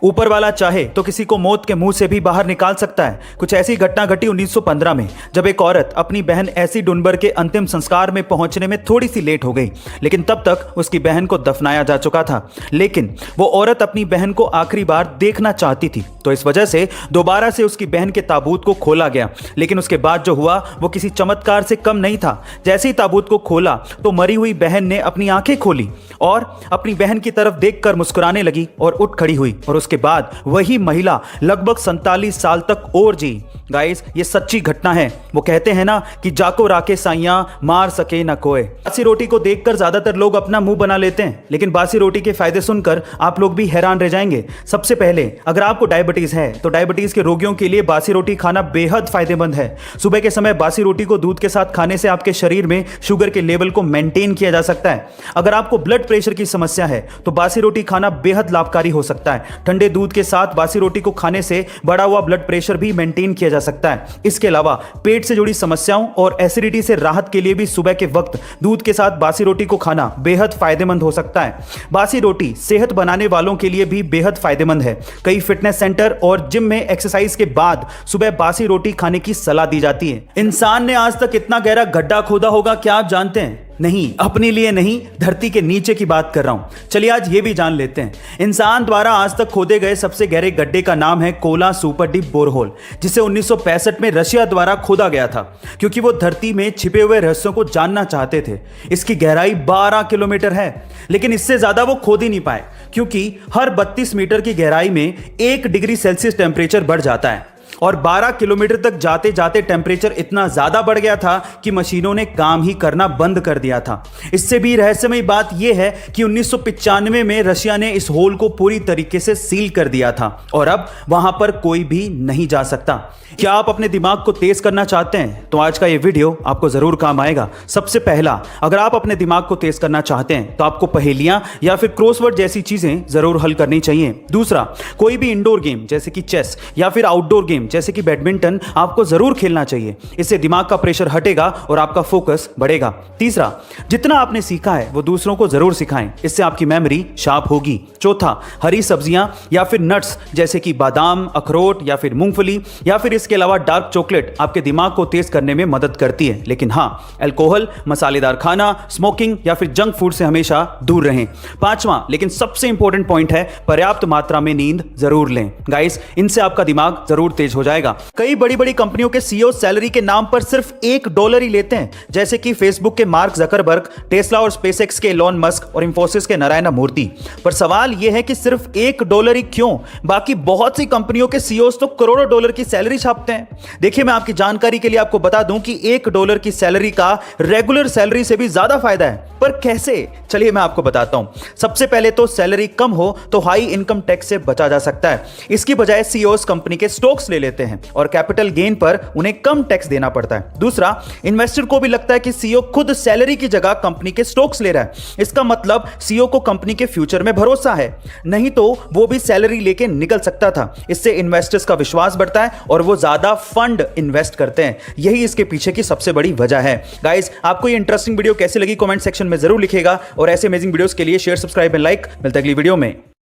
ऊपर वाला चाहे तो किसी को मौत के मुंह से भी बाहर निकाल सकता है। कुछ ऐसी घटना घटी 1915 में, जब एक औरत अपनी बहन ऐसी डुनबर के अंतिम संस्कार में पहुंचने में थोड़ी सी लेट हो गई, लेकिन तब तक उसकी बहन को दफनाया जा चुका था। लेकिन वो औरत अपनी बहन को आखिरी बार देखना चाहती थी, तो इस वजह से दोबारा से उसकी बहन के ताबूत को खोला गया। लेकिन उसके बाद जो हुआ वो किसी चमत्कार से कम नहीं था। जैसे ही ताबूत को खोला तो मरी हुई बहन ने अपनी आंखें खोली और अपनी बहन की तरफ देखकर मुस्कुराने लगी और उठ खड़ी हुई, और उसके बाद वही महिला लगभग 47 साल तक और जी। गाइस, ये सच्ची घटना है। वो कहते हैं ना कि जाको राके साइयां मार सके ना कोई। बासी रोटी को देखकर ज्यादातर लोग अपना मुंह बना लेते हैं, लेकिन बासी रोटी के फायदे सुनकर आप लोग भी हैरान रह जाएंगे। सबसे पहले, अगर आपको डायबिटीज है तो डायबिटीज के रोगियों के लिए बासी रोटी खाना बेहद फायदेमंद है। सुबह के समय बासी रोटी को दूध के साथ खाने से आपके शरीर में शुगर के लेवल को मेंटेन किया जा सकता है। अगर आपको ब्लड प्रेशर की समस्या है तो बासी रोटी खाना बेहद लाभकारी हो सकता है। ठंडे दूध के साथ बासी रोटी को खाने से बढ़ा हुआ ब्लड प्रेशर भी मेंटेन किया जा सकता है। इसके अलावा पेट से जुड़ी समस्याओं और एसिडिटी से राहत के लिए भी सुबह के वक्त दूध के साथ बासी रोटी को खाना बेहद फायदेमंद हो सकता है। बासी रोटी सेहत बनाने वालों के लिए भी बेहद फायदेमंद है। कई फिटनेस सेंटर और जिम में एक्सरसाइज के बाद सुबह बासी रोटी खाने की सलाह दी जाती है। इंसान ने आज तक इतना गहरा गड्ढा खोदा होगा क्या आप जानते हैं? नहीं, अपने लिए नहीं, धरती के नीचे की बात कर रहा हूं। चलिए आज ये भी जान लेते हैं। इंसान द्वारा आज तक खोदे गए सबसे गहरे गड्ढे का नाम है कोला सुपर डीप बोरहोल, जिसे 1965 में रशिया द्वारा खोदा गया था, क्योंकि वो धरती में छिपे हुए रहस्यों को जानना चाहते थे। इसकी गहराई 12 किलोमीटर है, लेकिन इससे ज्यादा वो खोद ही नहीं पाए, क्योंकि हर 32 मीटर की गहराई में 1 डिग्री सेल्सियस टेम्परेचर बढ़ जाता है, और 12 किलोमीटर तक जाते जाते टेम्परेचर इतना ज्यादा बढ़ गया था कि मशीनों ने काम ही करना बंद कर दिया था। इससे भी रहस्यमय बात यह है कि 1995 में रशिया ने इस होल को पूरी तरीके से सील कर दिया था, और अब वहां पर कोई भी नहीं जा सकता। क्या आप अपने दिमाग को तेज करना चाहते हैं? तो आज का यह वीडियो आपको जरूर काम आएगा। सबसे पहला, अगर आप अपने दिमाग को तेज करना चाहते हैं तो आपको पहेलियां या फिर क्रॉसवर्ड जैसी चीजें जरूर हल करनी चाहिए। दूसरा, कोई भी इंडोर गेम जैसे कि चेस या फिर आउटडोर गेम जैसे कि बैडमिंटन आपको जरूर खेलना चाहिए। इससे दिमाग का प्रेशर हटेगा और आपका फोकस बढ़ेगा। तीसरा, जितना आपने सीखा है वो दूसरों को जरूर सिखाएं, इससे आपकी मेमोरी शार्प होगी। चौथा, हरी सब्जियां या फिर नट्स जैसे कि बादाम, अखरोट या फिर मूंगफली या फिर इसके अलावा डार्क चॉकलेट आपके दिमाग को तेज करने में मदद करती है। लेकिन हाँ, अल्कोहल, मसालेदार खाना, स्मोकिंग या फिर जंक फूड से हमेशा दूर रहें। पांचवां लेकिन सबसे इंपॉर्टेंट पॉइंट है, पर्याप्त मात्रा में नींद जरूर लें। गाइस, इनसे आपका दिमाग जरूर तेज हो जाएगा। कई बड़ी बड़ी कंपनियों के सीईओ सैलरी के नाम पर सिर्फ $1 ही लेते हैं, जैसे कि फेसबुक के मार्क जकरबर्ग, टेस्ला और स्पेसएक्स के एलोन मस्क और इंफोसिस के नारायण मूर्ति। पर सवाल यह है कि सिर्फ $1 ही क्यों? बाकी बहुत सी कंपनियों के सीईओ तो करोड़ों डॉलर की सैलरी छापते हैं। देखिए, मैं आपकी जानकारी के लिए आपको बता दूं कि $1 की सैलरी का रेगुलर सैलरी से भी ज्यादा फायदा है। पर कैसे? चलिए मैं आपको बताता हूं। सबसे पहले तो सैलरी कम हो तो हाई इनकम टैक्स से बचा जा सकता है। इसकी बजाय सीईओस कंपनी के स्टॉक्स ले लेते हैं और कैपिटल गेन पर उन्हें कम टैक्स देना पड़ता है। दूसरा, इन्वेस्टर को भी लगता है कि सीईओ खुद सैलरी की जगह कंपनी के स्टॉक्स ले रहा है। इसका मतलब सीईओ को कंपनी के फ्यूचर में भरोसा है, नहीं तो वो भी सैलरी लेके निकल सकता था। इससे इन्वेस्टर्स का विश्वास बढ़ता है और वो ज्यादा फंड इन्वेस्ट करते हैं। यही इसके पीछे की सबसे बड़ी वजह है। गाइस, आपको ये इंटरेस्टिंग वीडियो कैसी लगी कमेंट सेक्शन में जरूर लिखिएगा, और ऐसे अमेजिंग वीडियोस के लिए शेयर, सब्सक्राइब एंड लाइक। मिलते हैं अगली वीडियो में।